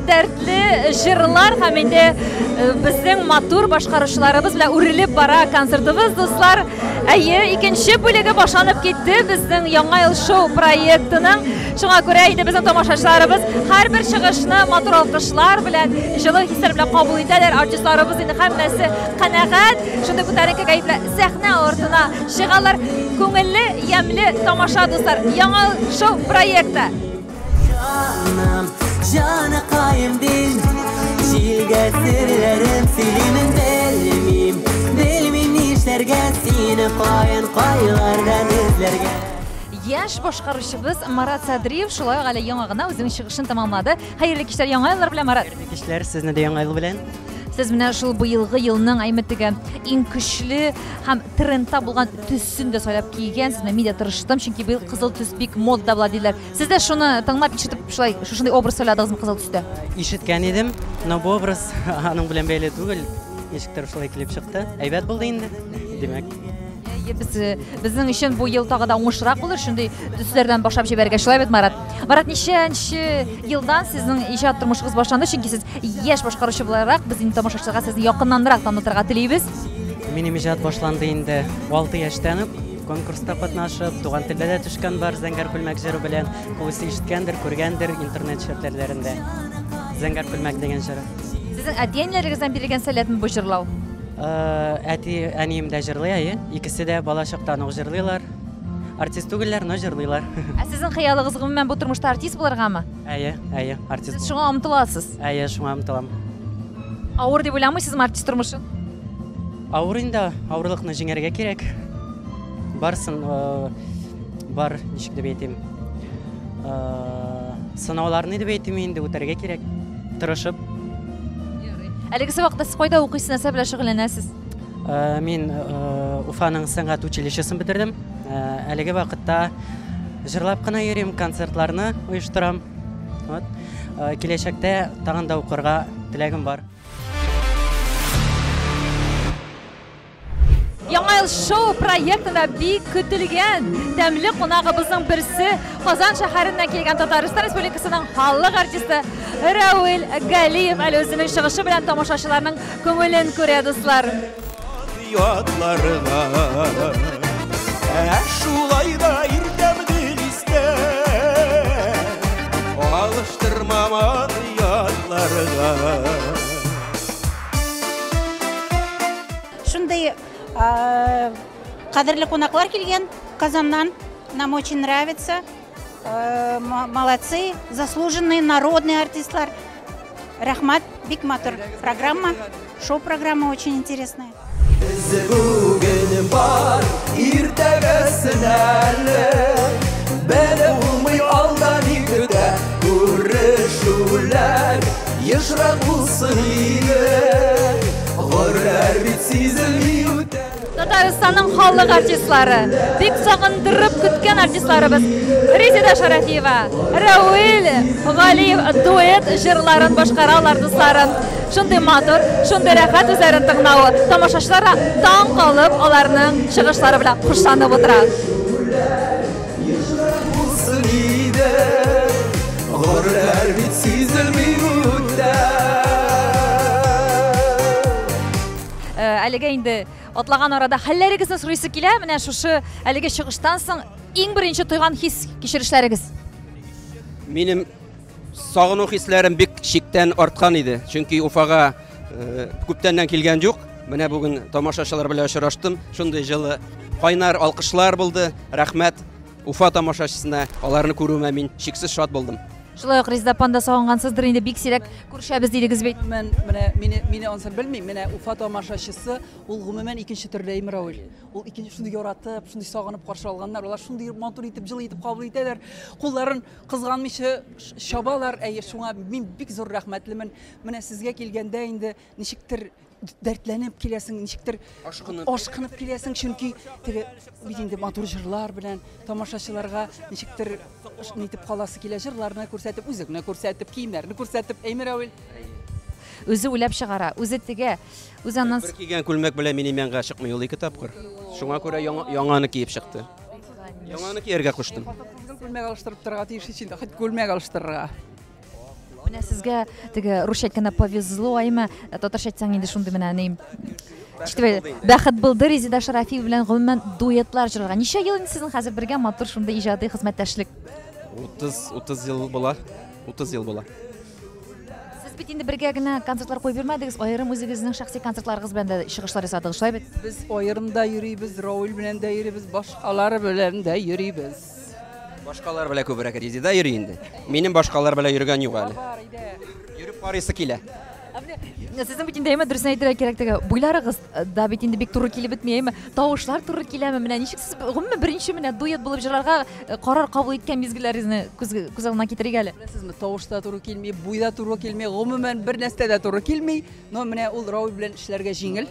дәртле җырлар һәм инде безнең матур башкаручыларыбыз белән үрелеп бара концертыбыз, дуслар. Әйе, икенче бүлеге башланып китте безнең Яңа ел шоу проектының. Шуңа күрә инде безнең тамашачыларыбыз һәрбер чыгышны матур алкышлар белән, җылы хисләр белән кабул итәләр. Артистларыбыз инде һәммәсе канәгать, шундый күтәренке кәефле сәхнә артына чыгалар. Күңелле, ямьле тамаша, дуслар. Яңа ел шоу проекты. Canı kayım değil, çilge sırlarım silimin Delmim işlerge seni kayın kaylardan izlerge. Яш башкаручыбыз Марат Садриев шулай ук әле яңа гына үзенең чыгышын тәмамлады. Хәерле кичләр, яңа еллар белән, Марат. Хәерле кичләр, сезне дә яңа ел белән. Сез менә шул быелгы елның әймәтегә иң көчле һәм трендта булган төсен дә сайлап кигәнсез. Мен дә тырыштым, чөнки быел кызыл төс бик модда була диләр. Сез дә шуны тыңлап ишетеп шулай шушындый образ сайладыгызмы кызыл төстә? Ишеткән идем, но бу образ аның белән бәйле түгел. Ничектер шулай килеп чыкты. Әйбәт булды инде. Димәк. Безнең өчен бу ел тагы да уңышлырак булыр, шундый төсләрдән башлап җибәргә. Шулай бит, Марат. Марат, ничәнче елдан сезнең иҗат тормышыгыз башланды? Чөнки сез яшь башкаручы буларак, без инде тамашачыларга сезне якыннанрак танытырга телибез. Минем иҗат башланды инде 6 яшьтән үк. Конкурста катнашып, туган телдә дә төшкән бар Зәңгәр күлмәк җыры белән. Күбесе ишеткәндер, күргәндер интернет шәһәрләрендә. Зәңгәр күлмәк дигән җыры. Сезнең әтиәннәрегездән бирелгән сәләтме бу җырлау? Әти, әнием дә җырлый, икесе дә балачактан ук җырлыйлар. Артист түгелләр, но җырлыйлар. Сезнең хыялыгыз гомумән бу тормышта артист булыргамы? Әйе, артист. Сез шуңа омтыласыз? Әйе, шуңа омтылам. Авыр дип уйламыйсызмы артист тормышын? Авыр инде, авырлыкны җиңәргә кирәк. Барсын, бар, ничек дип әйтим. Сынауларны дип әйтим инде үтәргә кирәк. Тырышып. Әлеге вакытта сез кайда укыйсыз, нәрсә белән шөгыльләнәсез? Мин Уфаның сәнгать училищесын бетердем. Әлеге вакытта җырлап кына йөрим, концертларны оештырам. Вот. Киләчәктә тагын да укырга теләгем бар. Яңа ел шоу проектында бик көтелгән тәмле кунагыбызның берсе Казан шәһәреннән килгән Татарстан Республикасының халык артисты Рауил Галиев әле үзенең чыгышы белән тамашачыларның күңелен күрә, дуслар. Шулай да иртәмдел истә, алыштырмаман ятларга. Шундай кадерле кунаклар килгән Казаннан. Нам очень нравится. Молодцы, заслуженные народные артистлар. Рахмат, бик матур программа, шоу-программа очень интересная. Бүгін бар, иртәгәсен әле, бәле булмый алдан икедә, күрешүләр ешрак булсын иде, гомер бит сизелми үтә. Татарстанның халык артистлары, бик сагындырып көткән артистларыбыз Резида Шарафиева, Рауил Галиев дуэт җырларын башкаралар, дусларым. Шундый матур, шундый рәхәт үзләрен тыңлавы, тамашачылар таң калып, аларның чыгышлары белән хушланып утыра. Әлегә инде атлаган арада хәлләрегезне сорыйсы килә. Менә шушы әлеге чыгыштан соң иң беренче тойган хис, кичерешләрегез? Минем сагыну хисләрем бик шиктән арткан иде. Чөнки Уфага күптәннән килгән юк. Менә бүген тамашачылар белән очраштым. Шундый җылы, кайнар алкышлар булды. Рәхмәт Уфа тамашачысына. Аларны күрүемә мин шиксез шат булдым. Шулай ук Резида апанда сагынгансыздыр, инде бик сирәк күрешәбез дидегез бит. Мине ансыр белмим. Менә Уфа тамашачысы ул гомумән икенче төрдә Рауил. Ул икенче шундый яратып, шундый сагынып каршы алганнар. Алар шундый матур итеп, җылы итеп кабул итәләр. Кулларын кызганмыйча шабалар. Әйе, шуңа мин бик зур рәхмәтлемен. Менә сезгә килгәндә инде ничектер дәртләнеп киләсең, ничектер ашкынып киләсең, чөнки теге бит инде матур җырлар белән тамашачыларга ничектер нитеп каласы килә, җырларны күрсәтеп, үзеңне күрсәтеп, киемнәрне күрсәтеп, әйме Рауил. Үзе уйлап чыгара, үзе теге, үзе аннан Бер кигән күлмәк белән минем янга чыкмый ул 2 тапкыр. Шуңа күрә яңаны киеп чыкты. Яңаны кияргә куштым. Күлмәк алыштырып торырга тиеш ичендә, хәт күлмәк алыштырырга. Менә сезгә теге русча әйткәндә повезло, әйме татарча әйтсәң инде шундый менә нем. Бәхет булды Резида Шарафиева белән гомумән дуэтлар җырларга. Ничә ел инде сезнең хәзер бергә матур шундый иҗади хезмәттәшлек? 30 ел була. 30 ел була. Сез бит инде бергә генә концертлар куеп йөрмәдегез, аерым үзегезнең шәхси концертларыгыз белән дә чыгышлар ясадыгыз, шулай бит? Biz аерымда йөрибез, Раул белән дә йөрибез, башкалары белән дә йөрибез. Башкалар белән күбрәк Резида йөри инде. Минем башкалар белән йөргән юк әле. Йөреп карыйсы килә. Сезнең бит инде әйме дөресен әйтергә кирәк теге буйларыгыз да бит инде бик туры килеп бетми, әйме тавышлар туры киләме? Менә ничек сез гомумән беренче менә дуэт булып җырларга карар кабул иткән мизгелләрегезне күз алдына китерергә әле. Сезме тавышта туры килми, буйда туры килми, гомумән бер нәрсә дә туры килми. Но менә ул Раул белән эшләргә җиңел.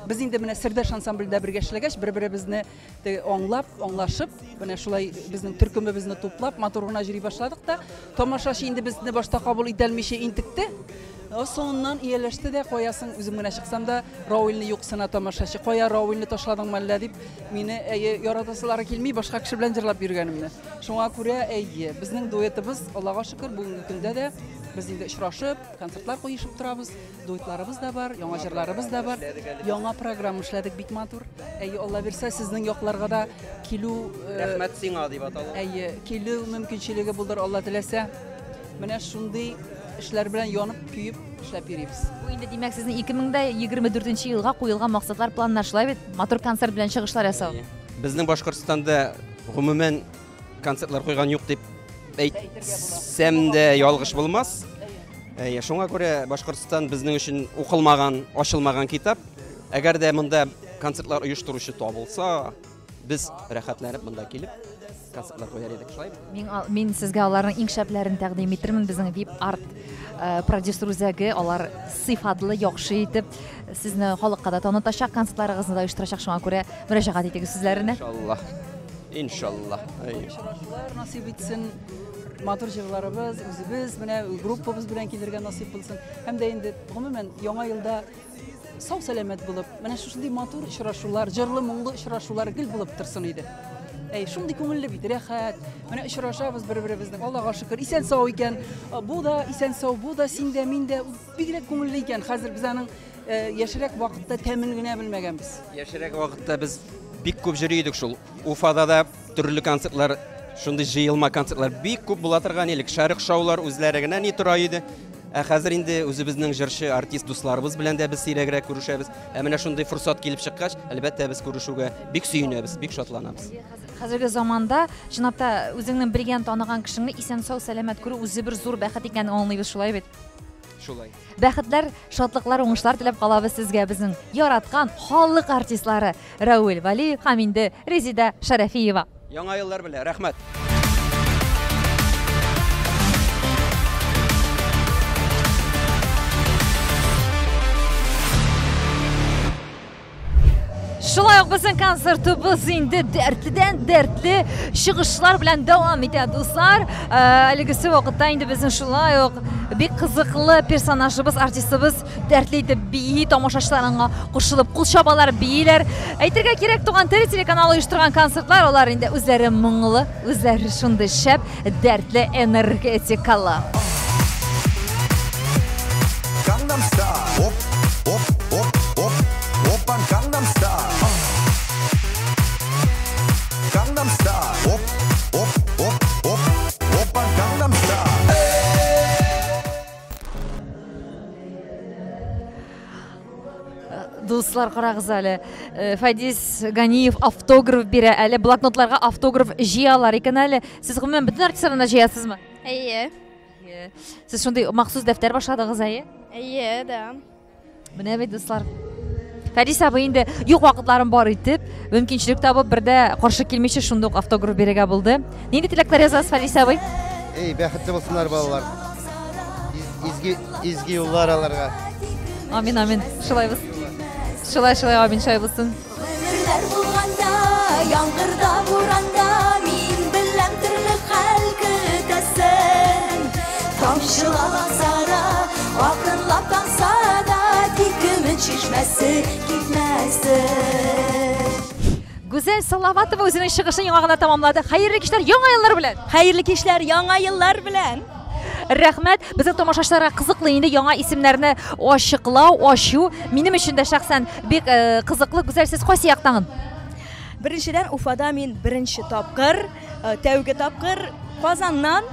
Biz инде менә Сердәш ансамбльдә бергә эшләгәч, бер-беребезне аңлап, аңлашып, менә шулай безнең төркемебезне туплап, матур гына җыри башладык та, тамашачы инде безне башта кабул итә алмыйча интекте. Соннан ияләште дә, каясың үзем генә чыксам да, Раулны юксына тамашачы, кая Раулны ташладыңмы әллә дип, мине яратасылары килми, башка кеше белән җырлап йөргәнемне. Шуңа күрә безнең дуэтыбыз, Аллага шөкер, бүгенге көндә дә biz инде очрашып, концертлар куешып торабыз, дуэтларыбыз да бар, яңа җырларыбыз да бар, яңа программа эшләдек бик матур. Алла бирсә, сезнең якларга да килү Рәхмәт сиңа дип аталу. Килү мөмкинчелеге булдыр, Алла теләсә. Менә шундый эшләр белән янып, күйеп эшләп йөрибез. Бу инде димәк сезнең 2024 елга куелган максатлар, планнар шулай бит? Матур концерт белән чыгышлар ясау. Безнең Башкортстанда гомумән концертлар куйган юк дип әйтсәм дә ялгыш булмас. Шуңа күрә Башкортстан безнең өчен укылмаган, ачылмаган китап. Әгәр дә монда концертлар оештыручы табылса, без рәхәтләнеп монда килеп концертлар куяр идек, шулай. Мин сезгә аларның иң шәпләрен тәкъдим итермен. Безнең VIP Art продюсер үзәге алар сыйфатлы, яхшы итеп сезне халыкка да танытачак, концертларыгызны да оештырачак. Шуңа күрә мөрәҗәгать итегез сүзләренә. Иншаллах. Иншаллах. Очрашулар насыйп итсен. Матур җырларыбыз, үзебез менә группабыз белән килергә насыйп булсын. Һәм дә инде гомумән яңа елда сау сәламәт булып, менә шундый матур очрашулар, җырлы, моңлы очрашулар гел булып торсын иде. Шундый күңелле бит, рәхәт. Менә очрашабыз бер-беребезнең, Аллага шөкер, исән сау икән. Бу да исән сау, бу да син дә, мин дә бигрәк күңелле икән. Хәзер без аның яшьрәк вакытта тәмен генә белмәгәнбез. Яшьрәк вакытта без бик күп җыри идек шул. Уфада да төрле концертлар, шундый җыелма концертлар бик күп була торган идек. Шәрык шаулар үзләре генә ни тора иде. Хәзер инде үзебезнең җырчы, артист дусларыбыз белән дә без сирәгрәк күрешәбез. Менә шундый форсат килеп чыккач, әлбәттә без күрешүгә бик сөенәбез, бик шатланабыз. Хәзерге заманда җинапта үзеңнең белгән, таныган кешеңне исән сау сәламәт күрү үзе бер зур бәхет икәнен аңлыйбыз, шулай бит? Шулай. Бәхетләр, шатлыклар, уңышлар теләп калабыз сезгә, безнең яраткан халык артистлары Раул Валиев һәм инде Резида Шарафиева. Яңа еллар белән рәхмәт. Шулай ук безнең концертыбыз инде дәртледән дәртле чыгышлар белән дәвам итә, дуслар. Әлегесе вакытта инде безнең шулай ук бик кызыклы персонажыбыз, артистыбыз дәртле итеп бии, тамашачыларга кушылып кул чабалар, бииләр. Әйтергә кирәк, Туган тел телеканалы оештырган концертлар, алар инде үзләре моңлы, үзләре шундый шәп, дәртле, энергетикалы. Gangnam Style. Hop, hop, hop, hop. Oppan Gangnam Style. Gangnam Style. Hop, hop, hop, hop. Oppan Gangnam Style. Дуслар, карагыз әле. Фадис Ганиев автограф бирә, әле блокнотларга автограф җыялар икән әле. Сез гомумән бөтен артистларны җыясызмы? Әйе. Сез шундый махсус дәфтәр башладыгыз, әйе? Әйе, да. Менә бит дуслар. Фадис абый инде юк вакытларын бар итеп, мөмкинчелек табып бердә каршы килмичә шундый автограф бирергә булды. Нинди теләкләр язасыз, Фадис абый? Бәхетле булсыннар балалар. Изге юллар аларга. Амин, амин. Шулай булсын. Шулай, амин, шулай булсын. Ömürler bulganda, яңгырда, буранда, мин белән төрле хәл көтәсен. Тамчыласа да, акрынлап танса да, тик өмет чишмәсе китмәсен. Гүзәл Салаватова үзенең чыгышын яңа гына тамамлады. Хәерле кичләр, яңа еллар белән. Хәерле кичләр, яңа еллар белән. рәхмәт. Безнең тамашачыларга кызыклы инде яңа исемнәрне ачыклау, ачу. Минем өчен дә шәхсән бик кызыклы, гүзәл. Сез кайсы яктагын? Беренчедән Уфада мин беренче тапкыр, тәүге тапкыр Казаннан.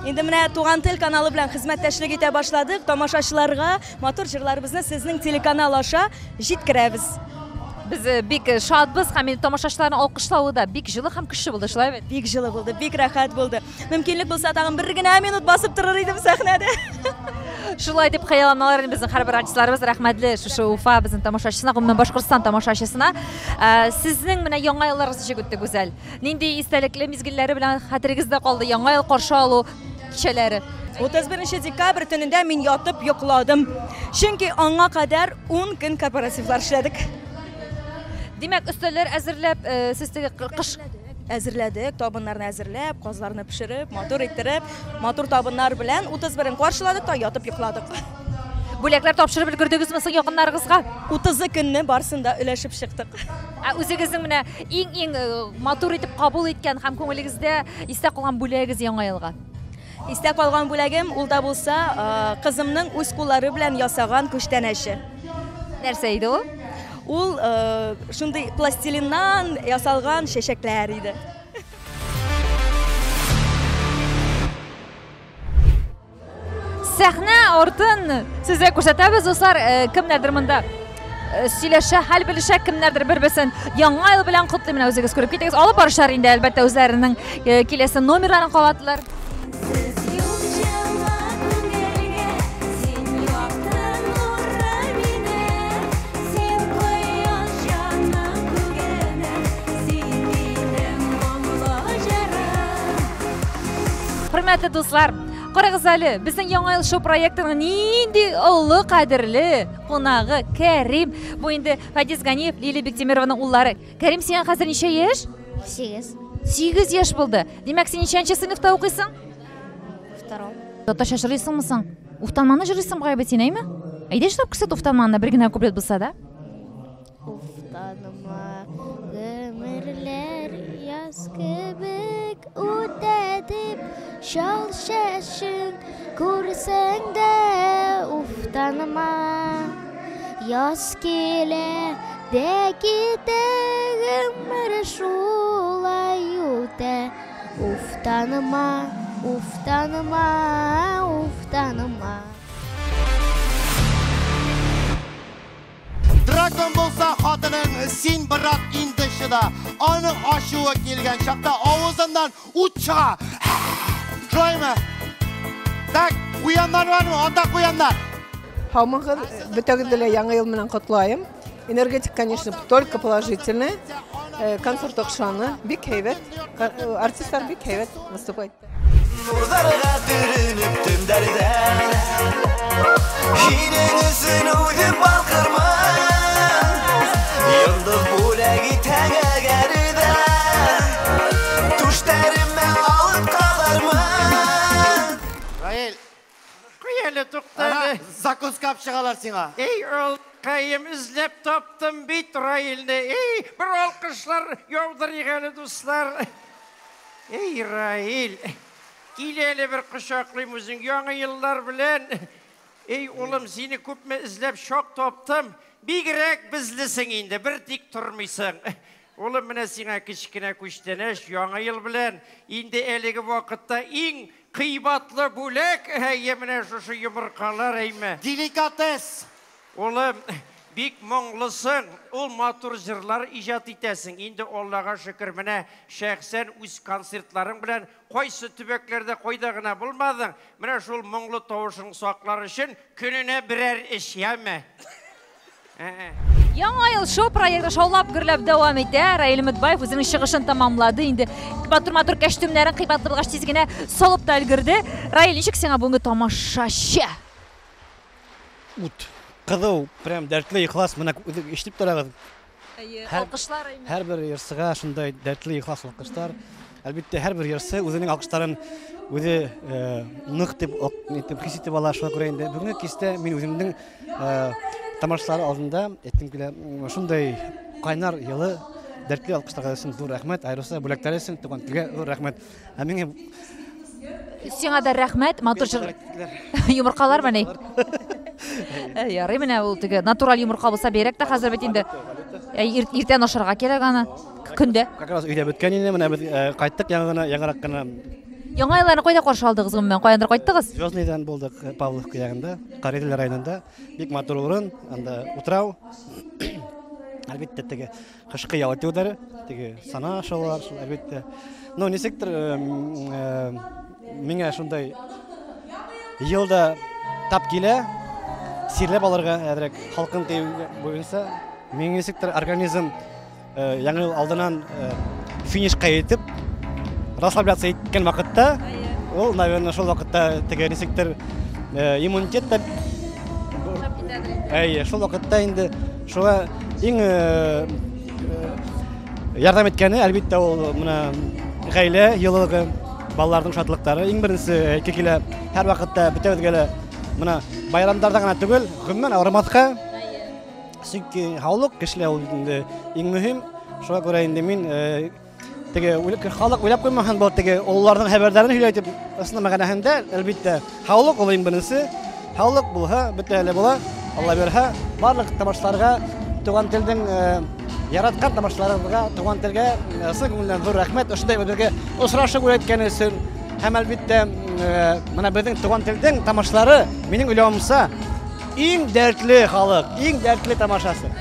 Инде менә Туган тел каналы белән хезмәттәшлек итә башладык. Тамашачыларга матур җырларыбызны сезнең телеканал аша җиткерәбез. Biz bik şadbız, hem tamaşaçılarını alkışlauı da bik жылы hem кіші булды, шулай бит? Бик жылы булды, бик рәхәт булды. Мөмкинлек булса тагын бер генә минут басып торыр идем сәхнәдә. Шулай дип хыялланалар безнең һәрбер артистларыбыз рәхмәтле шушы Уфа безнең тамашачысына, гомумән Башкортстан тамашачысына. Сезнең менә яңа елларыгыз ничек үтте гүзәл? Нинди истәлекле мизгилләре белән хәтерегездә калды яңа ел каршы алу кичәләре? 31 декабрь төнендә мин ятып йокладым. Чөнки аңа кадәр 10 көн корпоративлар эшләдек. Димәк, өстәлләр әзерләп, сез теге кыш әзерләдек, табыннарны әзерләп, казларны пешереп, матур иттереп, матур табыннар белән 31-ен каршыладык та ятып йокладык. Бүләкләр тапшырып өлгердегезме соң якыннарыгызга? 30 көнне барсында өләшеп чыктык. Үзегезнең менә иң матур итеп кабул иткән һәм күңелегездә истә калган бүләгегез яңа елга? Истә калган бүләгем ул да булса, кызымның үз куллары белән ясаган күчтәнәше. Нәрсә иде ул? Ул шундый пластилиннан ясалган чәчәкләр иде. Сәхнә артын сезгә күрсәтәбез, дуслар, кемнәрдер монда сөйләшә, хәл белешә, кемнәрдер бер-берсен яңа ел белән котлый. Менә үзегез күреп китегез. Алып барышар инде, әлбәттә, үзләренең киләсе номерларын кабатлар. Hürmetli dostlar, qaragыз әле, безнең яңа ел шоу проектының нинди олы кадерле кунагы Кәрим. Бу инде Фадис Ганиев, Лилия Бектемированың уллары. Кәрим, сиңа хәзер ничә яшь? 8. 8 яшь булды. Димәк, син ничәнче сыйныфта укыйсың? 2. Татарча җырлыйсыңмы соң? Уфтанманы җырлыйсың гайбәт син, әйме? Әйдә җырлап күрсәт уфтанманы, бер генә куплет булса да. Уфтаныма гомерләр яз кебек үтәдеп, шал шашың күрсәң дә уфтаныма. Яз килә дә китә гомер шулай үтә. Уфтаныма, уфтаныма, уфтаныма. Дракон болса хатының син бират инде шыда. Аның ашуы келген шақта авызından uçağa. Şöyle. Так, уяндар бармы? Анда уяндар. Хаумагы бетәгедле яңа ел менән котлайым. Энергетик, конечно, только положительный. Концерт окшаны, бик һәйбәт. Артистлар бик һәйбәт выступает. Nurlarga türünüp tümlerden Şirinizin uydup balkırma Yıldız bulegi tenge geride Tuşlarıma alıp kalırma Rail. Kıyeli tuktadı. Zakuz kapşıgalar sana. Ey ol kayım izlep taptım bit Rail'de. Ey bir alkışlar yavdırıgalı dostlar. Ey Rail. Kileli bir kuşaklıyımızın yaңа yıllar bilen. Ey oğlum seni köpme izlep şok taptım. Bigirek bizlisin indi, bir dik turmuysan. Oğlum mine sana kichkine kuşteneş yaңа yıl bilen. Indi eligi vakitta en kıybatlı bulek. Yemine şuşu yumurkalar eyme. Delikates. Oğlum bik moңлысың, ol матур жырлар ижат итәсең. Инде Аллага шөкер, менә шәхсән үз концертларың белән кайсы төбәкләрдә кайда гына булмадың. Менә шул моңлы тавышың саклар өчен көненә берәр эш яме. Яңа ел шоу проекты шаулап гөрләп дәвам итә. Раил Мөтбаев үзенең чыгышын тамамлады. Инде матур костюмнарын кыйбатлы булгач тиз генә салып та өлгерде. Раил, ничек сиңа бүгенге тамашачы? Кызу, прям дәртле ихлас менә ишетеп торабыз. Алкышлар Һәрбер йырсыга шундай дәртле ихлас алкышлар. Әлбәттә һәрбер йырсы үзенең алкышларын үзе нык дип хис итеп ала, шуңа күрә инде бүгенге кистә мин үземнең тамашалар алдында әйттем килә, шундай кайнар йылы дәртле алкышларга өчен зур рәхмәт, айрыса бүләкләр өчен туган телгә рәхмәт. Миңа Сиңа да рәхмәт, матур йомыркалар менә. Ярый менә ул теге натураль йомырка булса бирәк тә хәзер бит инде. Иртән ашарга кирәк аны көндә. Как раз өйдә беткән инде, менә без кайттык яңарак кына. Яңа елларны кайда каршы алдыгыз гомумән? Каяндыр кайттыгыз? Звездныйдан булдык Павловка ягында, Карель районында. Бик матур урын, анда утрау. Әлбәттә теге кышкы ял итүләре, теге сана шулар, әлбәттә. Ну, нисектер миңа шундай елда тап килә, сирләп алырга әдрәк халкын буенча, миңа нисектер организм яңа ел алдыннан финишка итеп расслабляться иткән вакытта, ул, наверное, шул вакытта теге нисектер иммунитет та шул вакытта инде шуга иң ярдәм иткәне, әлбәттә, ул менә гаилә еллыгы, балалардың шатлыктары. Иң беренче килә һәр вакытта бөтәбезгә менә байрамнарда гына түгел, гомумән авырмаска. Чөнки һаулык кешеләр ул инде иң мөһим. Шуңа күрә инде мин теге халык уйлап куймаган бу теге улларның хәбәрдәрен һөйләтеп, асыл мәгънәһендә әлбәттә һаулык ул иң беренче. Һаулык булһа, бөтәле була. Алла бирһә, барлык тамашларга, туган телдән яраткан тамашларга, туган телгә сын күңелдән зур рәхмәт. Ошондай безгә очрашып үткән өчен һәм әлбәттә менә безнең туган телдән тамашлары минем уйлавымча иң дәртле халык, иң дәртле тамашасы.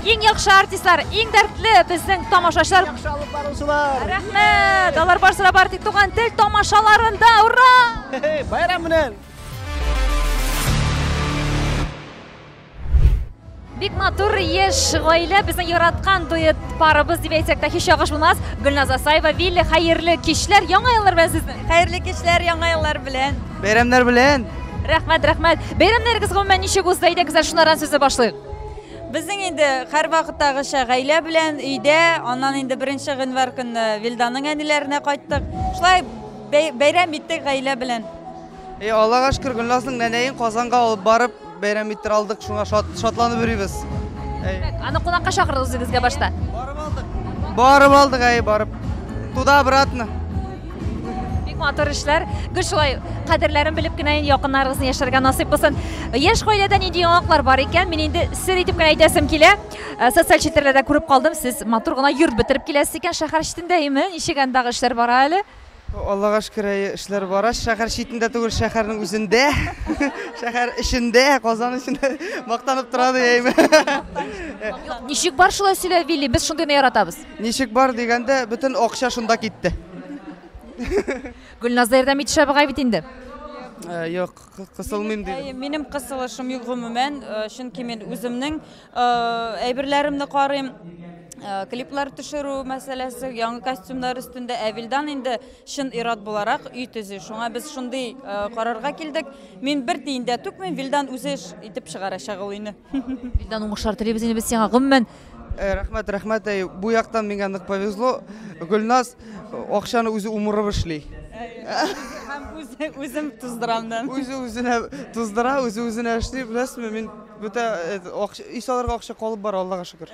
Иң яхшы артистлар, иң дәртле безнең тамашачылар. Яхшы алып баручылар. Рәхмәт. Алар барсыра бар тик туган тел тамашаларында. Ура! Байрам менән. Бик матур яшь гаилә, безнең яраткан дуэт парыбыз дип әйтсәк тә һич ягыш булмас. Гөлназ Асаева, Вилли, хәерле кичләр, яңа еллар белән сезне. Хәерле кичләр, яңа еллар белән. Бәйрәмнәр белән. Рәхмәт, рәхмәт. Бәйрәмнәрегез гомумән ничек узды? Әйдәгез, шуннан сүзе башлыйк. Безнең инде һәр вакыттагыча гаилә белән өйдә, аннан инде 1 гыйнвар көнне Вилданның әниләренә кайттык. Шулай бәйрәм иттек гаилә белән. Аллага шөкер, Гөлназның нәнәен Казанга алып барып бәйрәм иттер алдык, шуңа шатланып йөрибез. Аны кунакка чакырдыгыз үзегезгә башта. Барып алдык, барып. Туда обратно. Бик матур эшләр. Гөл шулай кадерләрен белеп кенә якыннарыгызны яшәргә насыйп булсын. Яшь гаиләдә нинди яңалыклар бар икән? Мин инде сер итеп кенә әйтәсем килә. Социаль челтәрләрдә күреп калдым. Сез матур гына йорт бетереп киләсез икән, шәһәр читендәме? Ничек андагы эшләр бара әле? Аллага шөкер, эшләр бара. Шәһәр читендә түгел, шәһәрнең үзендә. Шәһәр эчендә, Казан эчендә мактанып торады яйме. Ничек бар шулай сөйлә, Вилли? Без шундыйны яратабыз. Ничек бар дигәндә, бөтен акча шунда китте. Гөлназ ярдәм итешә бугай бит инде. Юк, кысылмыйм дидем. Минем кысылышым юк гомумән, чөнки мин үземнең әйберләремне карыйм. Клиплар төшерү мәсьәләсе, яңа костюмнар үстендә Вилдан инде шын ират буларак үй төзү. Шуңа без шундый карарга килдек. Мин бер тиендә түкмен, Вилдан үзе итеп чыгарачак ул уйны. Вилдан уңышлар телибез инде без сиңа гомумән. Рәхмәт, рәхмәт. Бу яктан миңа нык повезло. Гөлназ акчаны үзе умырып эшли. Һәм үзем туздырамдан. Үзе-үзенә туздыра, үзе-үзенә эшли. Беләсезме, мин бөтә исаларга акча калып бара, Аллага шөкер.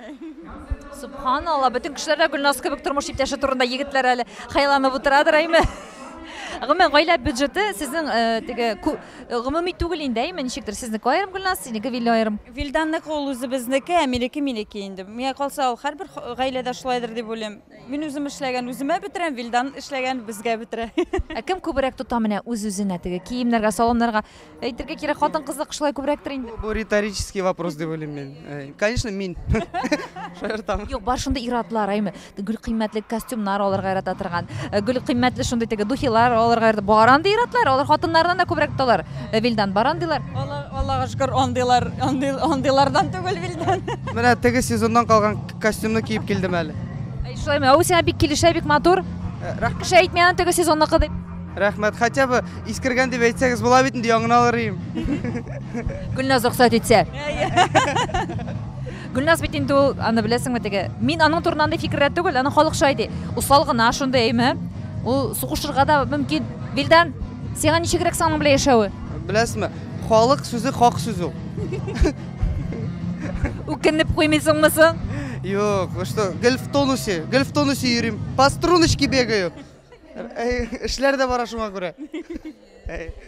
Субханалла, бөтен кешеләр Гөлназ кебек тормыш иптәше турында егетләр әле хыялланып утырадыр, әйме? Гомумән гаилә бюджеты сезнең теге гомуми түгел инде, әйме? Ничектер сезнеке аерым Гөлназ, синеке Вилли аерым? Вилданныкы ул үзебезнеке, минеке инде. Миңа калса ул һәрбер гаиләдә шулайдыр дип уйлыйм. Мин үзем эшләгән үземә бетерәм, Вилдан эшләгән безгә бетерә. Кем күбрәк тота менә үз-үзенә теге киемнәргә, салоннарга? Әйтергә кирәк, хатын-кызлык шулай күбрәктер инде. Бу риторический вопрос дип уйлыйм мин. Конечно, мин. Шаяртам. Юк, бар шундай иратлар, әйме? Гүл кыйммәтле костюмнар алырга ярата торган. Гүл кыйммәтле шундай теге духилар алырга ярата. Баранды иратлар, алар хатыннардан да күбрәк тоталар. Вилдан барандылар. Аллага шөкер, андыйлардан түгел Вилдан. Менә теге сезоннан калган костюмны киеп килдем әле. Шулаймы? Ау сиңа бик килешә, бик матур. Кеше әйтмәгән теге сезонныкы дип. Рәхмәт, хотя бы искергән дип әйтсәгез була бит инде, яңгына алырым. Гөлназ рөхсәт итсә. Гөлназ бит инде ул, аны беләсеңме теге. Мин аның турында андай фикердә түгел, аны халык шайды. Усал гына шундай, әйме? Ул сугышырга да мөмкин. Вилдан, сиңа ничегрәк саның белән яшәүе? Беләсезме? Халык сүзе хак сүз ул. Үкенеп куймыйсыңмы соң? Юк, вы что? Гел в тонусе йөрим. По струночке бегаю. Эшләр дә бара шуңа күрә.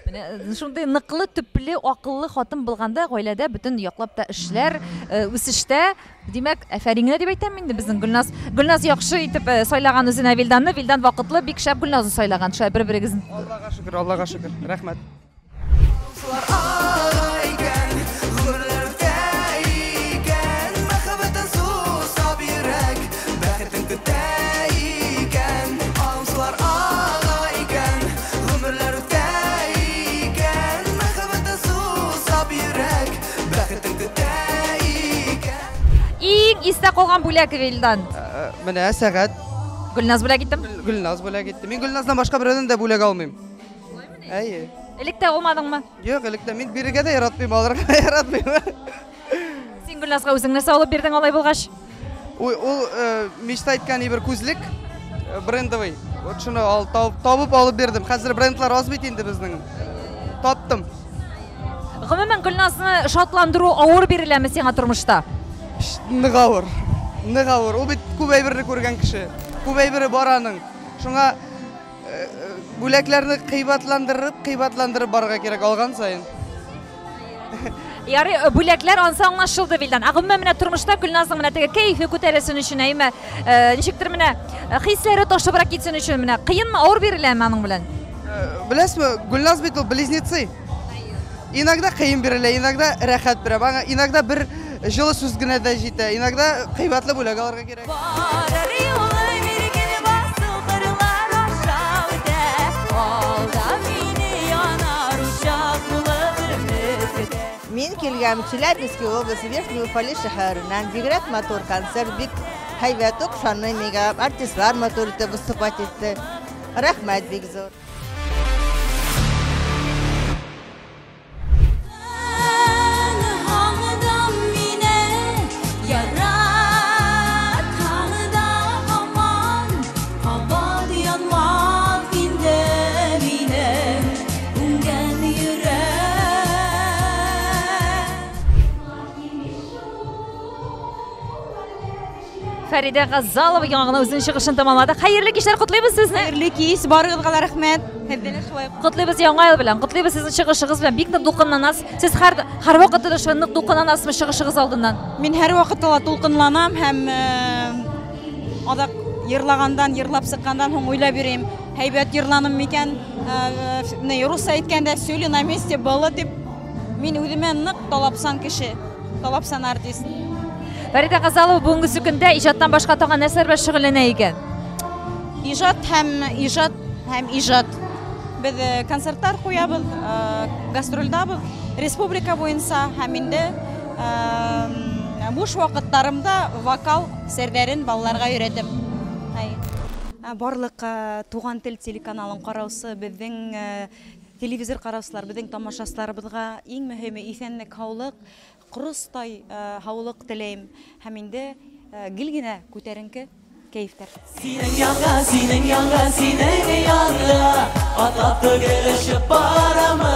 Менә шундый ныклы, төпле, акыллы хатын булганда гаиләдә бөтен яклап та эшләр, үсештә, димәк, әфәрингә дип әйтәм инде безнең Гөлназ. Гөлназ яхшы итеп сайлаган үзенә Вилданны, Вилдан вакытлы бик шәп Гөлназны сайлаган. Шулай бер-берегезне. Аллага шөкер. Рәхмәт. Истә калган бүләк Вилдан. Менә сәгать. Гөлназ бүләк иттем. Гөлназ бүләк итте. Мин Гөлназдан башка берәүдән дә бүләк алмыйм. Әйе. Электә алмадыңмы? Юк, электә мин бирергә дә яратмыйм, алырга да яратмыйм. Син Гөлназга үзең нәрсә алып бирдең алай булгач? Ул мечта иткән бер күзлек, брендовый. Вот шуны табып алып бирдем. Хәзер брендлар аз бит инде безнең. Таптым. Гомумән Гөлназны шатландыру авыр биреләме сиңа тормышта? Нык авыр. Ул бит күп әйберне күргән кеше. Күп әйбере бар аның. Шуңа бүләкләрне кыйбатландырып барырга кирәк алган сайын. Ярый, бүләкләр ансы аңлашылды Вилдан. Гомумән менә тормышта Гөлназның менә теге кайфы күтәрәсен өчен әйме, ничектер менә хисләре ташыбрак китсен өчен менә кыенмы, авыр биреләме аның белән? Беләсезме, Гөлназ бит ул близнецы. Иногда кыен бирелә, иногда рәхәт бирә. Иногда бер жылы сүз генә дә җитә. Иногда кыйбатлы бүләк алырга кирәк. Мин килгән Челябинск областы Верхний Уфалей шәһәреннән бигрәк матур концерт, бик һәйбәт укшаны миңа, артистлар матур итеп выступать итте. Рәхмәт бик зур. Фәридә Газалова яңгына үзенең чыгышын тәмамлады. Хәерле кичләр, котлыйбыз сезне. Хәерле кич, барыгызга рәхмәт. Һәмдәләр шулай. Котлыйбыз яңа ел белән, котлыйбыз сезнең чыгышыгыз белән. Бик нык дулкынланасыз. Сез һәр вакытта да шундый нык дулкынланасызмы чыгышыгыз алдыннан? Мин һәр вакытта дулкынланам һәм адак йырлагандан, йырлап сыккандан һоң уйлап йөрим. Һәйбәт йырланым микән? Рус әйткәндә сөйле на месте было дип. Мин үземә нык талапсан кеше, талапсан артист. Фәридә Газалова бүгенге көндә иҗаттан башка тагын нәрсәләр белән шөгыльләнә икән? Иҗат һәм иҗат. Без концертлар куябыз, гастрольдабыз, республика буенча һәм инде буш вакытларымда вокал серләрен балаларга өйрәтәм. Барлык Туган тел телеканалын караучы безнең телевизор караучылар, безнең тамашачыларыбызга иң мөһиме исәнлек, һаулык, Құрыстай һаулык теләйм һәм инде гел генә күтәренке кайфтар. Синең янга атап төгелешеп барамы?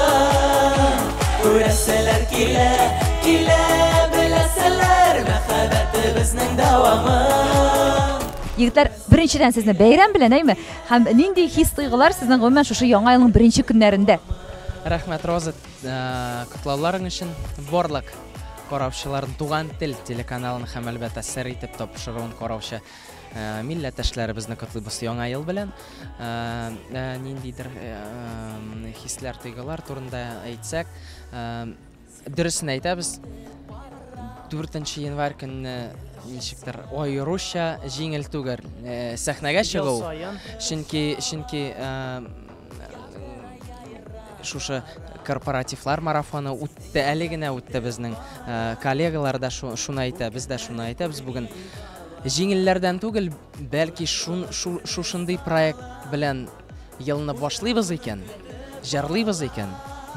Күрәселәр килә беләселәр мәхәббәтебезнең дәвамы. Егетләр, беренчедән сезне бәйрәм белән әйме? Һәм нинди хис-тойгылар сезнең гомумән шушы яңа елның беренче көннәрендә? Рәхмәт, Роза, котлауларың өчен барлык караучыларын Туган тел телеканалын һәм әлбәттә сер итеп тапшыруын караучы милләттәшләребезне котлыйбыз яңа ел белән. Ниндидер хисләр, тойгылар турында әйтсәк, дөресен әйтәбез. 4 январь көнне ничектер аеруча җиңел түгел сәхнәгә чыгу. Чөнки шушы корпоративлар марафоны үтте, әле генә үтте безнең коллегалар да шуны әйтә, без дә шуны әйтәбез. Бүген җиңелләрдән түгел, бәлки шушындый проект белән елны башлыйбыз икән, җырлыйбыз икән,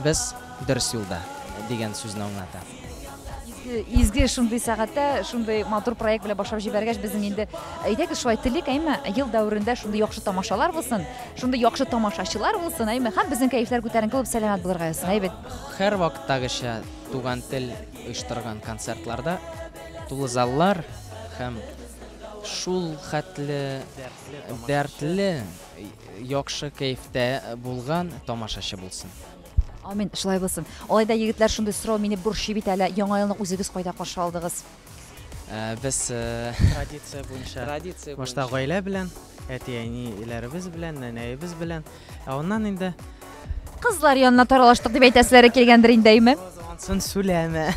без дөрес юлда дигән сүзне аңлата. Изге шундый сәгатьтә, шундый матур проект белән башлап җибәргәч, безнең инде әйтәгез шулай телик, әйме, ел дәврендә шундый яхшы тамашалар булсын, шундый яхшы тамашачылар булсын, әйме, һәм безнең кайфлар күтәренке булып сәламәт булырга ясын, әйбәт. Һәр вакыттагыча Туган тел оештырган концертларда тулы заллар һәм шул хәтле дәртле яхшы кайфтә булган тамашачы булсын. Амин, шулай булсын. Алайда егетләр шундый сорау мине борчый бит әле. Яңа елны үзегез кайда каршы алдыгыз? Без Традиция буенча. Башта гаилә белән, әти-әниләребез белән, нәнәебез белән. Оннан инде Кызлар янына таралыштык дип әйтәселәре килгәндер индеме? сон сүләме.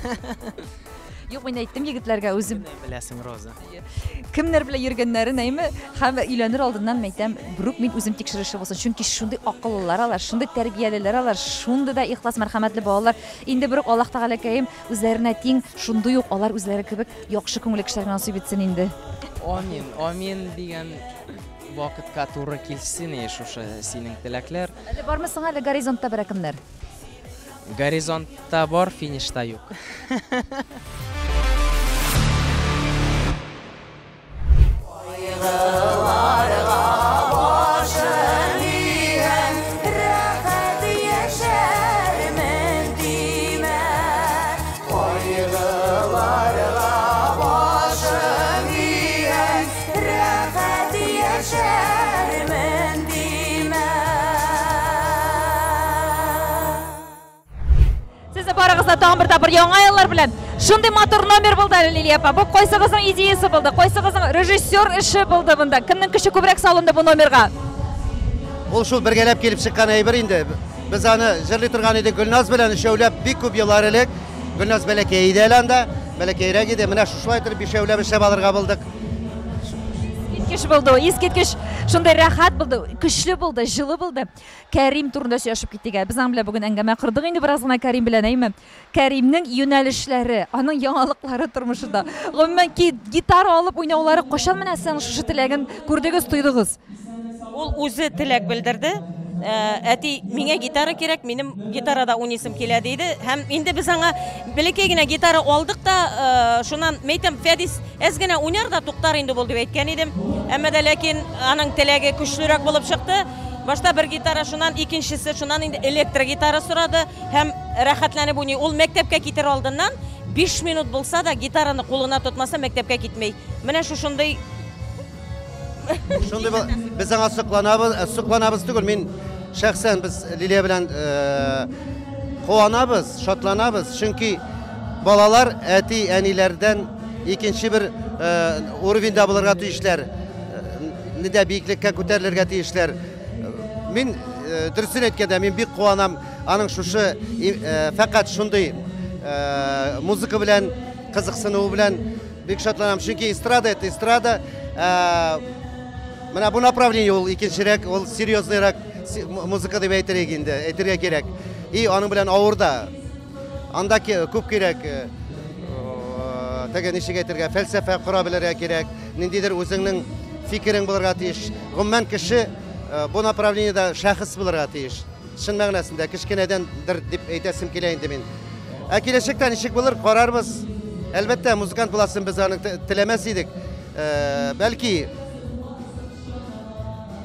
Юк, мин әйттем егетләргә үзем. Беләсең, Роза. Кемнәр белән йөргәннәрен әйме? Һәм өйләнер алдыннан әйтәм, брук мин үзем тикшерешә булсын. Чөнки шундый акыллылар алар, шундый тәрбиялеләр алар, шундый да ихлас, мәрхәмәтле балалар. Инде брук Аллаһ Тәгалә кәем үзләренә тиң, шундый ук алар үзләре кебек яхшы күңелле кешеләргә насыйп итсен инде. Амин, амин дигән вакытка туры килсен шушы синең теләкләр. Әле бармысың әле горизонтта бер кемнәр? Горизонтта бар, финишта юк. Барыгызда тагын бер тапкыр яңа еллар белән шундый матур номер булды әле Лилия апа. Бу кайсыгызның идеясы булды? Кайсыгызның режиссер эше булды бунда? Кемнең көче күбрәк салынды бу номерга? Ул шул бергәләп килеп чыккан әйбер инде. Без аны җырлый торган идек Гөлназ белән шәүләп бик күп еллар элек. Гөлназ бәләкәй иде әле анда. Бәләкәйрәк иде. Менә шулай торып бишәүләп эшләп алырга булдык. Искиткеч булды, искиткеч шундай рәхәт булды, көчле булды, җылы булды. Кәрим турында сөйләшеп киттек. Без аның белән бүген әңгәмә кырдык инде бераз гына Кәрим белән әйме. Кәримнең юнәлешләре, аның яңалыклары тормышында. Гомумән гитара алып уйнаулары кашан менә сез шушы теләген күрдегез, тойдыгыз? Ул үзе теләк белдерде. Әти, миңа гитара кирәк, минем гитарада уйнысым килә диде. Һәм инде без аңа бәләкәй генә гитара алдык та, шуннан мәйтәм Фәдис әз генә уйнар да туктар инде булды дип әйткән идем. Әмма дә ләкин аның теләге көчлерәк булып чыкты. Башта бер гитара, шуннан икенчесе, шуннан инде электр гитара сорады һәм рәхәтләнеп уйный. Ул мәктәпкә китер алдыннан 5 минут булса да гитараны кулына тотмаса мәктәпкә китмәй. Менә шушындый Biz аңа сокланабыз түгел. Мин шәхсән без Лилия белән куанабыз, шатланабыз. Чөнки балалар әти, әниләрдән икенче бер уровеньда булырга тиешләр. Нидә биеклеккә күтәрелергә тиешләр. Мин дөресен әйткәндә, мин бик куанам аның шушы фақат шундый музыка белән кызыксынуы белән бик шатланам. Чөнки эстрада менә бу направление ул икенчерәк, ул серьезныйрак музыка дип әйтергә кирәк. И аның белән авырда. Анда күп кирәк. Тәгә ничек әйтергә, фәлсәфә кура белергә кирәк. Ниндидер үзеңнең фикерең булырга тиеш. Гомумән кеше бу направлениедә шәхес булырга тиеш. Шын мәгънәсендә кечкенәдәндер дип әйтәсем килә инде мин. Киләчәктә ничек булыр, карарбыз. Әлбәттә, музыкант буласын без аны теләмәс идек. Бәлки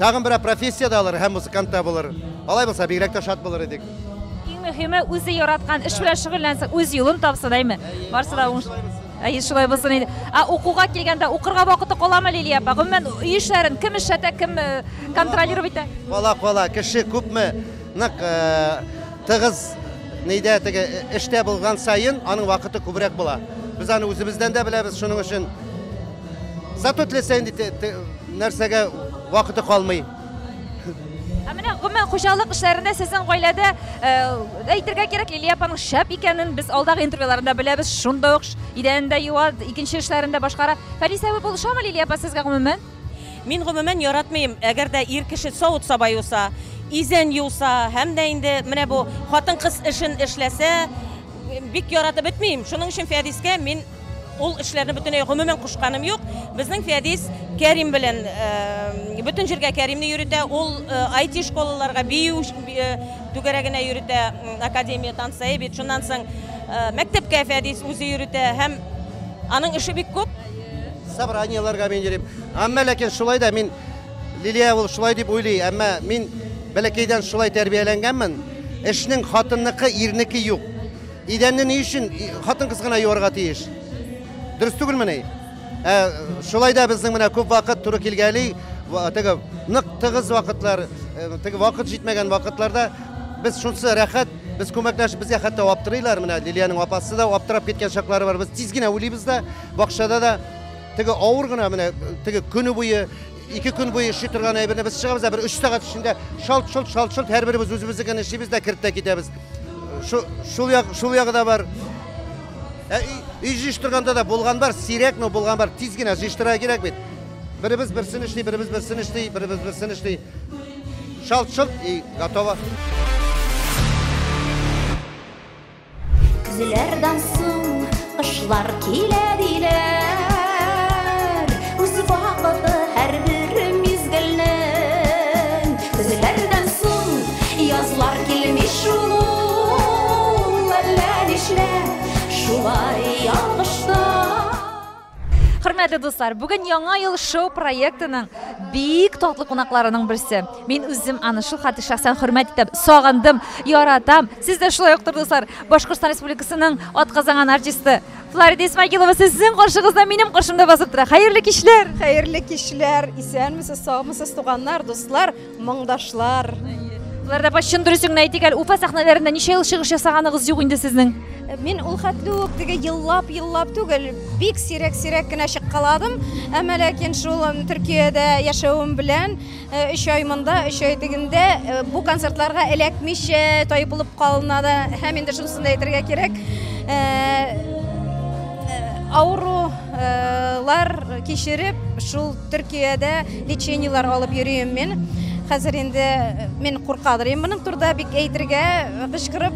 тагын бер профессия да алыр, һәм музыкант та булыр. Алай булса, бигрәк тә шат булыр идек. Иң мөһиме, үзе яраткан эш белән шөгыльләнсә, үз юлын тапсын, әйме? Барсы да уңыш. Шулай булсын инде. Укуга килгәндә укырга вакыты каламы Лилия апа? Гомумән үй эшләрен кем эшләтә, кем контролировать итә? Кала, кеше күпме нык тыгыз нидә теге эштә булган сайын аның вакыты күбрәк була. Без аны үзебездән дә беләбез, шуның өчен зато теләсә инде нәрсәгә вакыты калмый. Менә гомумән хуҗалык эшләрендә сезнең гаиләдә әйтергә кирәк, Лилия апаның шәп икәнен без алдагы интервьюларында беләбез. Шунда ук идәндә юа, икенче эшләрендә башкара. Фәдисә булышамы Лилия апа сезгә гомумән? Мин гомумән яратмыйм. Әгәр дә ир кеше савыт сабай юса, изән юса, һәм дә инде менә бу хатын-кыз эшен эшләсә, бик яратып бетмим. Шуның өчен Фәдискә мин ул эшләрне бөтенләй гомумән кушканым юк. Безнең Фәдис Кәрим белән бөтен җиргә Кәримне йөритә. Ул IT школаларга бию түгәрәгенә йөритә, академия танцая бит. Шуннан соң мәктәпкә Фәдис үзе йөритә һәм аның эше бик күп. Собранияларга мин йөрим. Әмма ләкин шулай да мин Лилия ул шулай дип уйлый. Әмма мин бәләкәйдән шулай тәрбияләнгәнмен. Эшнең хатынныкы, ирнеке юк. Идәнне ни өчен хатын-кыз гына юарга тиеш? Дөрес түгелме ни? Şulay da bizning mana ko'p vaqt turib kelganlik, tege niq tig'iz vaqtlar, tege vaqt yetmagan vaqtlarda biz shunisi rahat, biz ko'maklashib bizga hatto optiraylar, mana Liliyaning opasi da optirab ketgan chaqlari bor. Biz tezgina o'ylaymizda, boqshada da tege og'irgina mana tege kuni bo'yi 2 kun bo'yi ishi turgan aybini biz chiqamiz, bir 3 soat ichida shalt har birimiz o'zimizga ishimizda kirib ketamiz. Şul yağda var. İjiştirganda da bolgan var, sirekno bolgan var. Tizgina jiştira gerek bit. Birimiz birsini işti, birimiz birsini işti. Şalt, готово. Күзләрдән соң кышлар киләдиләр. Үз вакыты һәр бер мизгелнең. Күзләрдән соң язлар килмиш шул. Hürmetli dostlar, bugün Яңа ел шоу проектінің бик татлы қонақларының бірісі. Мен үзім аны шул хаты шахсан хөрмәт итеп, сагындым, яратам. Сіз де шулай уктыр достар. Башкортстан Республикасының атказанган артисты Флорида Исмәгилова сезнең каршыгызда минем каршымда басып тора. Хәерле кичләр. Хәерле кичләр. Исәнмесез, сагмысыз туганнар, дуслар, моңдашлар. Буларда башын дөресен әйтик әле, Уфа сәхнәләрендә ничә ел чыгыш ясаганыгыз юк инде сезнең? Мен ул хәтле үк теге йыллап түгел, бик сирәк кенә чыккаладым. Әмма ләкин шул Төркиядә яшәвем белән 3 ай монда, 3 ай дигәндә бу концертларга эләкмичә тай булып калынады. Һәм инде шунысын да әйтергә кирәк. Аурулар кичереп, шул Төркиядә лечениялар алып йөрим мен. Хәзер инде мен куркадырым. Моның турда бик әйтергә, кычкырып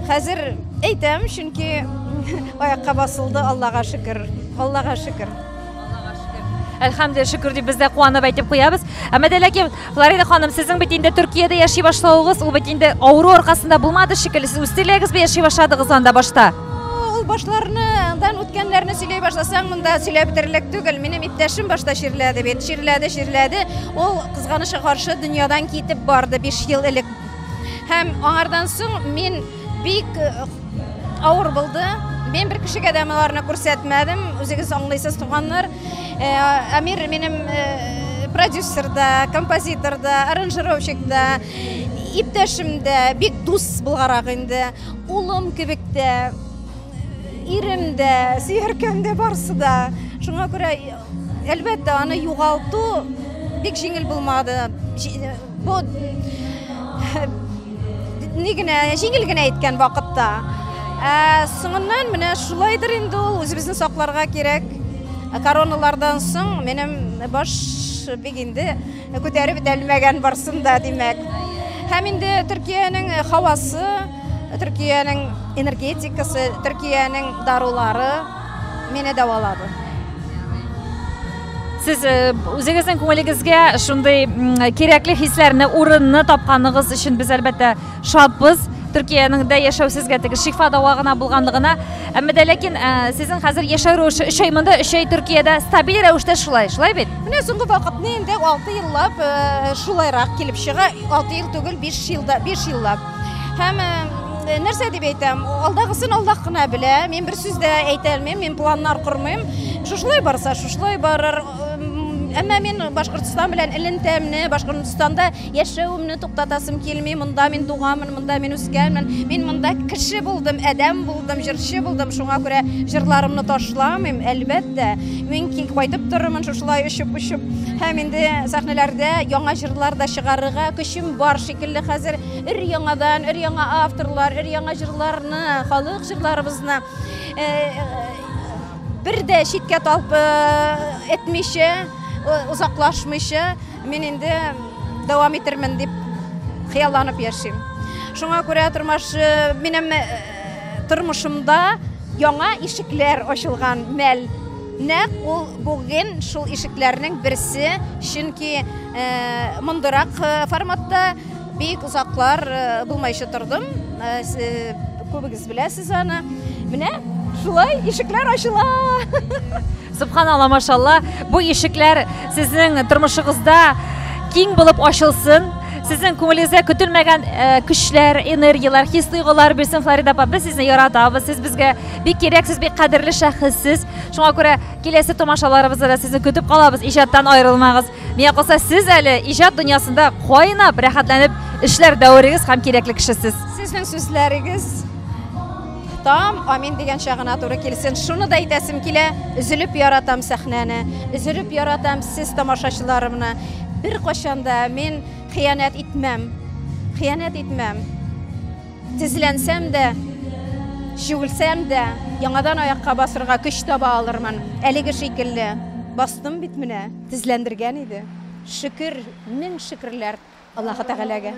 хәзер әйтәм, чөнки аякка басылды, Аллага шөкер. Аллага шөкер. Әлхәмдулилlah, шөкер дип без дә куанып әйтеп куябыз. Әмма дә ләкин Флорида ханым, сезнең бит инде Төркиядә яши башлауыгыз, ул бит инде авыру аркасында булмады шикелле. Сез үз теләгегез белән яши башладыгыз анда башта. Ул башлардан үткәннәрне сөйләй башласаң, монда сөйләп бетерлек түгел. Минем иптәшем башта ширләде бит, ширләде. Ул кызганычка каршы дөньядан китеп барды 5 ел элек. Һәм аңардан соң мин бик авыр булды. Мен бер кешегә дә маларны күрсәтмәдем. Үзегез аңлыйсыз туганнар. Амир минем продюсер да, композитор да, аранжировщик да, иптәшем дә, бик дус булгарак инде. Улым кебек тә, ирем дә, сөйәркәм дә барсы да. Шуңа күрә әлбәттә аны югалту бик җиңел булмады. Бу җиңел генә әйткән вакытта. Соңыннан менә шулайдыр инде ул, үзебезне сакларга кирәк. Короналардан соң минем баш бик инде күтәреп бетәлмәгән барсын да димәк. Һәм инде Төркиянең һавасы, Төркиянең энергетикасы, Төркиянең дарулары мине дәвалады. Сез үзегезнең күңелегезгә шундый кирәкле хисләрне, урынны тапканыгыз өчен без әлбәттә шатбыз. Төркиянең дә яшәү сезгә теге шифа давагына булганлыгына. Әмма дә ләкин сезнең хәзер яшәү рәвеше 3 ай монда, 3 ай Төркиядә стабиль рәвештә шулай бит. Менә соңгы вакытны инде 6 еллап шулайрак килеп чыга, 6 ел түгел, 5 еллап. Һәм нәрсә дип әйтәм, алдагысын Аллаһ кына белә. Мен бер сүз дә әйтә алмыйм, мен планнар курмыйм. Шулай барса, шулай барыр. Әмма мен Башкортстан белән элентәмне, Башкортстанда яшәүемне туктатасым килми. Монда мен туганмын, монда мен үскәнмен. Мен монда кеше булдым, адәм булдым, җырчы булдым. Шуңа күрә җырларымны ташламыйм, әлбәттә. Мин кайтып торырмын шулай очып. Һәм инде сәхнәләрдә яңа җырлар да чыгарырга көчем бар шикелле. Хәзер өр-яңадан, өр-яңа авторлар, өр-яңа җырларны, халык җырларыбызны бер дә читкә талып этмичә, узаклашмыйча, мен инде дәвам итермен дип хыялланып яшим. Шуңа күрә минем тормышымда яңа ишекләр ачылган мәл. Нәкъ ул бүген шул ишекләрнең берсе, чөнки мондырак форматта бик узаклар булмайча тордым. Күбегез беләсез аны. Менә шулай ишекләр ачыла. Субханалла, машалла, бу ишекләр сезнең тормышыгызда киң булып ачылсын. Sizin күңелегезгә көтелмәгән көчләр, энергиялар, хис-тойгылар бирсен Флорида апа. Без сезне яратабыз. Сез безгә бик кирәксез, бик кадерле шәхессез. Шуңа күрә киләсе томашаларыбызда да сезне көтеп калабыз. Иҗаттан аерылмагыз. Миңа калса, сез әле иҗат дөньясында кайнап, рәхәтләнеп эшләр дәврегез һәм кирәкле кешесез. Сезнең сүзләрегез там амин дигән чагына туры килсен. Шуны да әйтәсем килә. Üzülеп яратам сәхнәне, üzülеп яратам сез тамашачыларымны. Bir кашанда мин хыянат итмәм. Тезләнсәм дә, җүгелсәм дә, яңадан аякка басырга көч таба алырмын. Әлеге шикелле бастым бит менә, тезләндергән иде. Шөкер, мең шөкерләр Аллаһ Тәгаләгә.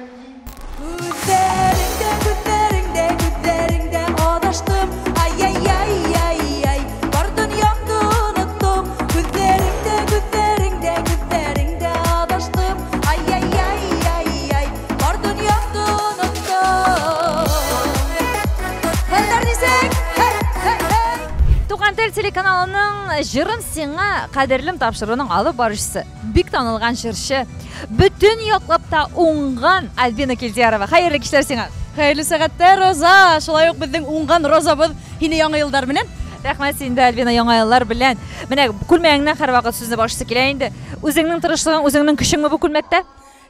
Күзләреңдә адаштым, ай-яй-яй-яй-яй, бар дөньямды оныттым. Күзләреңдә адаштым, ай-яй-яй-яй-яй, бар дөньямды оныттым. Хәлләр дисәң, Туган тел телеканалының җырын сиңа кадерлем тапшыруның алып баручысы, бик танылган җырчы, бүтән яклап та уңган Альбина Килдиярова. Хәерле кичләр сиңа. Хәерле сәгатьтә, Роза. Шулай ук безнең уңган Розабыз һине яңа елдар белән. Рәхмәт синдә, Альбина, яңа еллар белән. Менә күлмәгеңнән һәрвакыт сүзне башлыйсы килә инде. Үзеңнең тырышлыгың, үзеңнең көчеңме бу күлмәктә?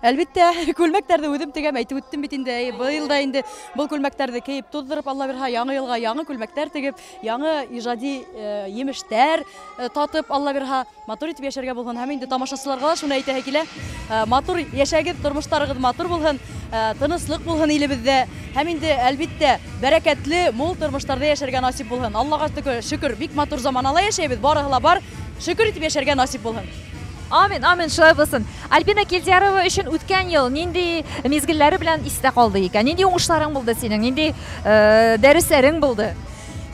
Әлбәттә, күлмәктәрне үзем тегәм, әйтеп үттем бит инде. Быел да инде бу күлмәктәрне киеп туздырып, Алла бирһә, яңа елга яңа күлмәктәр тегеп, яңа иҗади емештәр татып, Алла бирһә, матур итеп яшәргә булган. Һәм инде тамашачыларга шуны әйтәһе килә. Матур яшәгез, тормыштарыгыз матур булһын, тынычлык булһын илебездә. Һәм инде әлбәттә бәрәкәтле, мул тормыштарда яшәргә насип булһын. Аллага шөкер, бик матур заманала яшәйбез, барыгыла бар. Шөкер итеп яшәргә насип булһын. Амин, амин, шулай булсын. Альбина Килдиярова өчен үткән ел нинди мизгелләре белән истә калды икән? Нинди уңышларың булды синең? Нинди дәресләрең булды?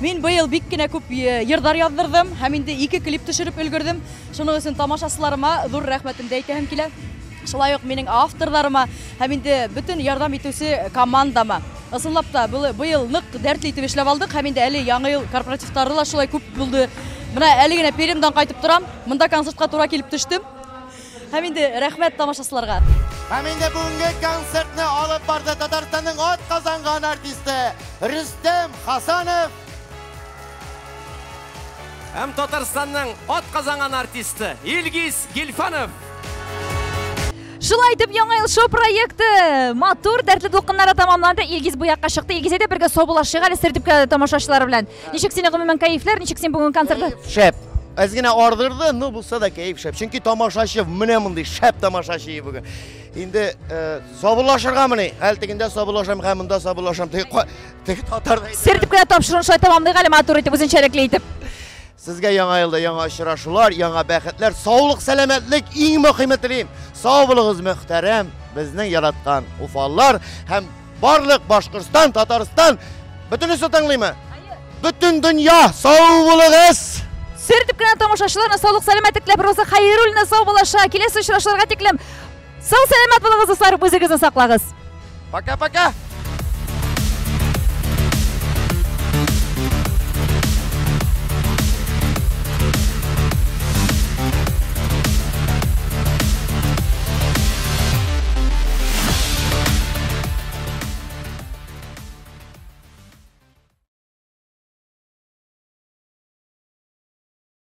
Мин быел бик кенә күп йырдар яздырдым, һәм инде 2 клип төшереп өлгердем. Шуның өчен тамашачыларыма зур рәхмәтемне әйтәһем килә. Шулай ук минең авторларыма һәм инде бүтән ярдәм итүче командама. Ысынлап та быел нык дәртле итеп эшләп алдык, һәм инде әле яңа ел корпоративтары ла шулай күп булды. Менә әле генә Пермьдән кайтып торам, монда концертка тура килеп төштем. Һәм инде рәхмәт тамашачыларга. Һәм инде бүгенге концертны алып барды Татарстанның атказанган артисты Рөстәм Хасанов. Һәм Татарстанның атказанган артисты Илгиз Гилфанов. Шулай итеп, яңа ел шоу проекты матур, дәртле дулкыннары тамамланды. Илгиз бу якка чыкты. Илгиз әйдә бергә собулашыйк әле сертификат тамашачылары белән. Ничек синең гомумән кайфлар, ничек син бүген концертта? Шәп. Әзгенә ардырды, но булса да кайф шәп. Чөнки тамашачы менә мондый шәп тамашачы бүген. Инде собулашырга менә, әлтегендә собулашам, һәм монда собулашам. Теге татарда. Сертификат тапшыруын шулай тамамлыйк әле матур итеп, үзенчәлекле итеп. Сезгә яңа елда яңа очрашулар, яңа бәхетләр, саулык, сәламәтлек иң мөһиме телим. Сау булыгыз, мөхтәрәм, безнең яраткан уфаллар һәм барлык Башкортстан, Татарстан, бөтенесе тыңлыймы? Бүтән дөнья, сау булыгыз. Сертификат тамашачыларына саулык, сәламәтлек теләп, Роза Хәйруллина сау булаша. Киләсе очрашуларга тиклем сау, сәламәт булыгыз, дуслар, үзегезне саклагыз. Пока-пока.